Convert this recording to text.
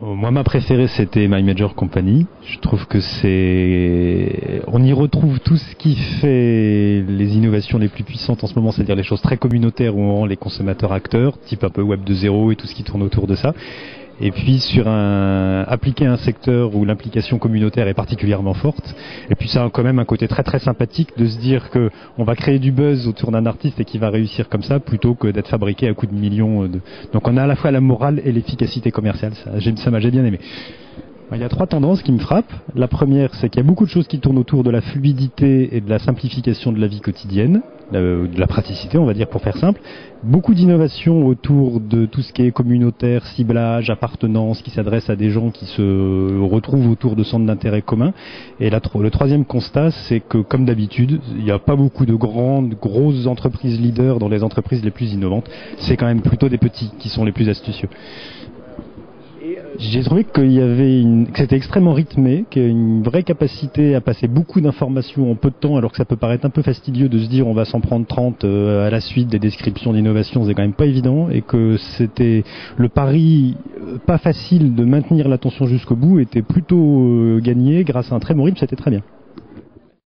Moi, ma préférée, c'était My Major Company. Je trouve que on y retrouve tout ce qui fait les innovations les plus puissantes en ce moment, c'est-à-dire les choses très communautaires où on rend les consommateurs acteurs, type un peu Web 2.0 et tout ce qui tourne autour de ça. Et puis appliquer un secteur où l'implication communautaire est particulièrement forte. Et puis ça a quand même un côté très très sympathique de se dire que on va créer du buzz autour d'un artiste et qu'il va réussir comme ça, plutôt que d'être fabriqué à coups de millions. Donc on a à la fois la morale et l'efficacité commerciale. Ça m'a bien aimé. Il y a 3 tendances qui me frappent. La première, c'est qu'il y a beaucoup de choses qui tournent autour de la fluidité et de la simplification de la vie quotidienne, de la praticité, on va dire, pour faire simple. Beaucoup d'innovations autour de tout ce qui est communautaire, ciblage, appartenance, qui s'adresse à des gens qui se retrouvent autour de centres d'intérêt communs. Et le troisième constat, c'est que, comme d'habitude, il n'y a pas beaucoup de grosses entreprises leaders dans les entreprises les plus innovantes. C'est quand même plutôt des petits qui sont les plus astucieux. J'ai trouvé que c'était extrêmement rythmé, qu'il y a une vraie capacité à passer beaucoup d'informations en peu de temps, alors que ça peut paraître un peu fastidieux de se dire on va s'en prendre 30 à la suite des descriptions d'innovation, c'est quand même pas évident, et que c'était le pari pas facile de maintenir l'attention jusqu'au bout était plutôt gagné grâce à un très bon rythme, c'était très bien.